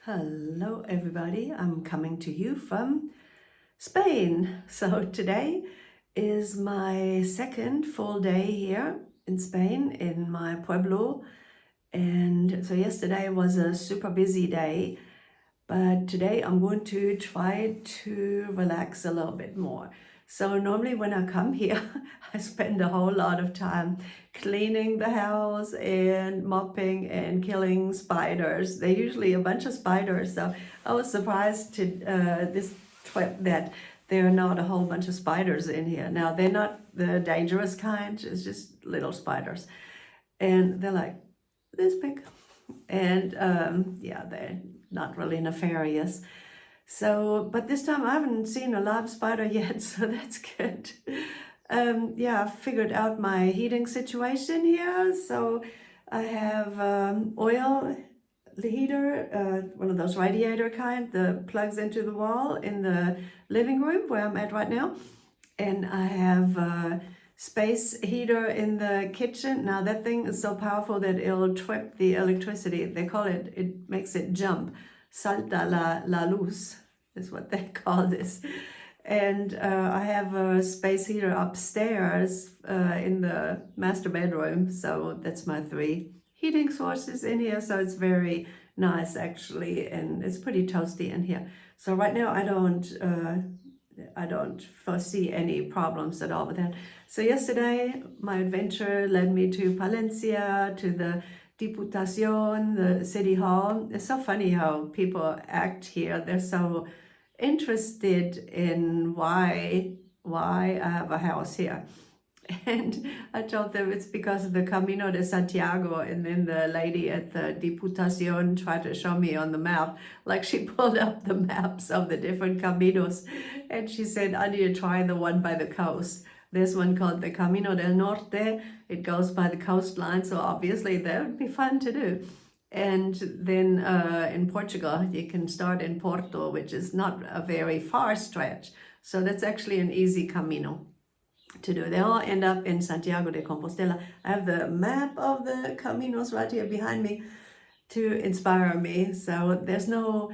Hello everybody, I'm coming to you from Spain. So today is my second full day here in Spain in my pueblo, and so yesterday was a super busy day, but today I'm going to try to relax a little bit more. So normally when I come here, I spend a whole lot of time cleaning the house and mopping and killing spiders. They're usually a bunch of spiders, so I was surprised to this trip that there are not a whole bunch of spiders in here. Now, they're not the dangerous kind, it's just little spiders. And they're like this big. And yeah, they're not really nefarious. So, but this time I haven't seen a live spider yet, so that's good. Yeah, I figured out my heating situation here. So I have oil heater, one of those radiator kind that plugs into the wall in the living room where I'm at right now. And I have a space heater in the kitchen. Now that thing is so powerful that it'll trip the electricity. They call it, it makes it jump. Salta la luz is what they call this. And I have a space heater upstairs in the master bedroom. So that's my three heating sources in here. So it's very nice actually. And it's pretty toasty in here. So right now I don't foresee any problems at all with that. So yesterday, my adventure led me to Palencia, to the Diputación, the city hall. It's so funny how people act here. They're so interested in why I have a house here. And I told them it's because of the Camino de Santiago, and then the lady at the Diputación tried to show me on the map, like she pulled up the maps of the different caminos, and she said, I need to try the one by the coast. There's one called the Camino del Norte. It goes by the coastline, so obviously that would be fun to do. And then in Portugal, you can start in Porto, which is not a very far stretch. So that's actually an easy Camino to do. They all end up in Santiago de Compostela. I have the map of the caminos right here behind me to inspire me. So there's no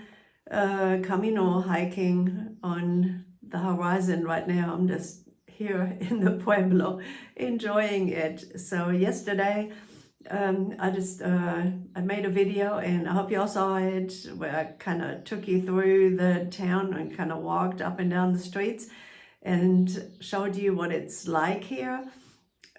Camino hiking on the horizon right now. I'm just here in the pueblo enjoying it. So yesterday I made a video, and I hope you all saw it, where I kind of took you through the town and kind of walked up and down the streets and showed you what it's like here.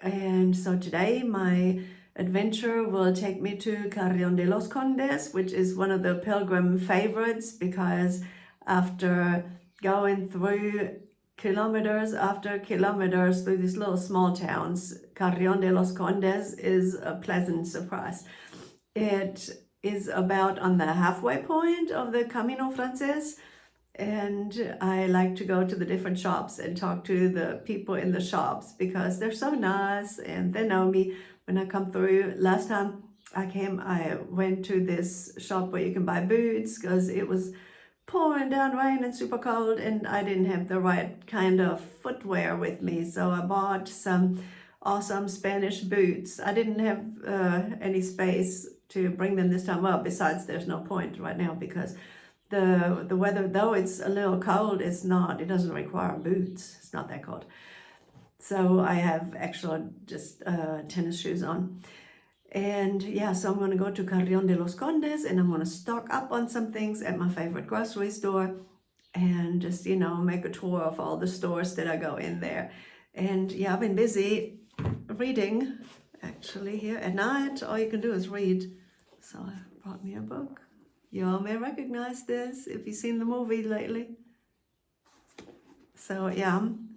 And so today my adventure will take me to Carrion de Los Condes, which is one of the pilgrim favorites, because after going through kilometers after kilometers through these little small towns, Carrion de Los Condes is a pleasant surprise. It is about on the halfway point of the Camino Frances, and I like to go to the different shops and talk to the people in the shops because they're so nice and they know me when I come through. Last time I came, I went to this shop where you can buy boots because it was pouring down rain and super cold, and I didn't have the right kind of footwear with me. So I bought some awesome Spanish boots. I didn't have any space to bring them this time. Well, besides, there's no point right now because the weather, though it's a little cold, it doesn't require boots. It's not that cold. So I have actual just tennis shoes on. And yeah, so I'm going to go to Carrion de los Condes, and I'm going to stock up on some things at my favorite grocery store and just, make a tour of all the stores that I go in there. And yeah, I've been busy reading actually here at night. All you can do is read. So I brought me a book. You all may recognize this if you've seen the movie lately. So yeah, I'm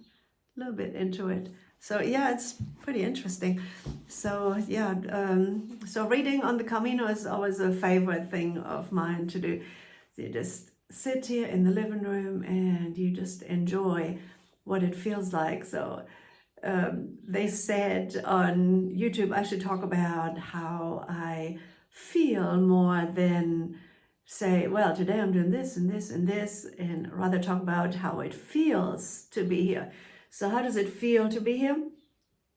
a little bit into it. So yeah, it's pretty interesting. So yeah, so reading on the Camino is always a favorite thing of mine to do. You just sit here in the living room and you just enjoy what it feels like. So they said on YouTube I should talk about how I feel more than say, well, today I'm doing this and this and this, and rather talk about how it feels to be here. So how does it feel to be here?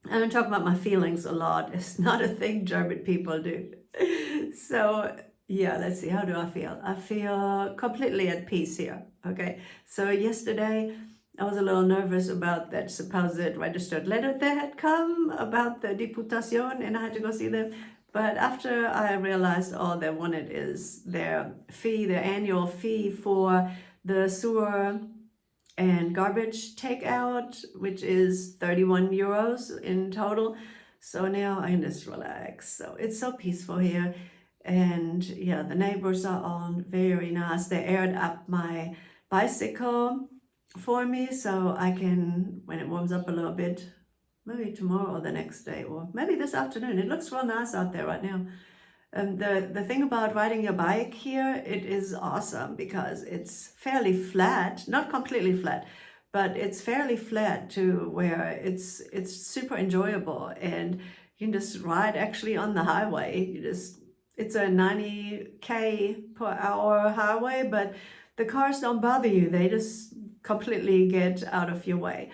I don't talk about my feelings a lot. It's not a thing German people do. So Yeah, let's see. How do I feel? I feel completely at peace here. Okay. So yesterday I was a little nervous about that supposed registered letter that had come about the Diputación, and I had to go see them. But after I realized all they wanted is their fee, their annual fee for the sewer and garbage takeout, which is 31 euros in total. So now I can just relax. So it's so peaceful here. And yeah, the neighbors are all very nice. They aired up my bicycle for me so I can, when it warms up a little bit, maybe tomorrow or the next day, or maybe this afternoon. It looks real nice out there right now. The thing about riding your bike here, it is awesome because it's fairly flat, not completely flat, but it's fairly flat to where it's super enjoyable, and you can just ride actually on the highway. It's a 90 per hour highway, but the cars don't bother you. They just completely get out of your way,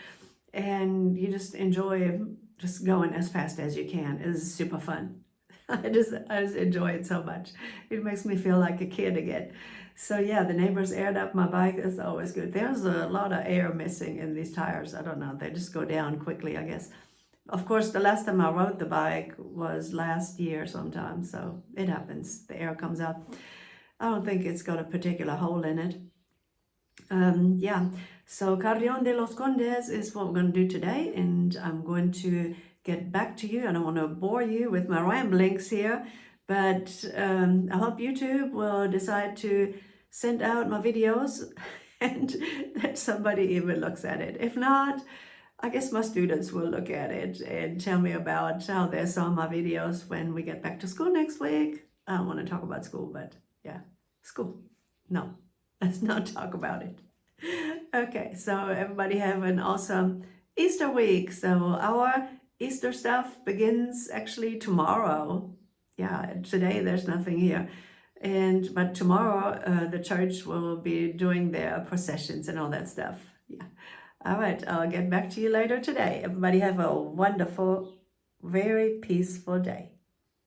and you just enjoy just going as fast as you can. It's super fun. I just enjoy it so much. It makes me feel like a kid again. So yeah, the neighbors aired up my bike. It's always good. There's a lot of air missing in these tires. I don't know. They just go down quickly, I guess. Of course, the last time I rode the bike was last year sometime. So it happens. The air comes out. I don't think it's got a particular hole in it. Yeah, so Carrion de Los Condes is what we're going to do today, and I'm going to get back to you. I don't want to bore you with my ramblings here, but I hope YouTube will decide to send out my videos and that somebody even looks at it. If not, I guess my students will look at it and tell me about how they saw my videos when we get back to school next week. I don't want to talk about school, but yeah, school. No, let's not talk about it. Okay, so everybody have an awesome Easter week. So our Easter stuff begins actually tomorrow. Yeah, today there's nothing here. But tomorrow the church will be doing their processions and all that stuff. Yeah. All right, I'll get back to you later today. Everybody have a wonderful, very peaceful day.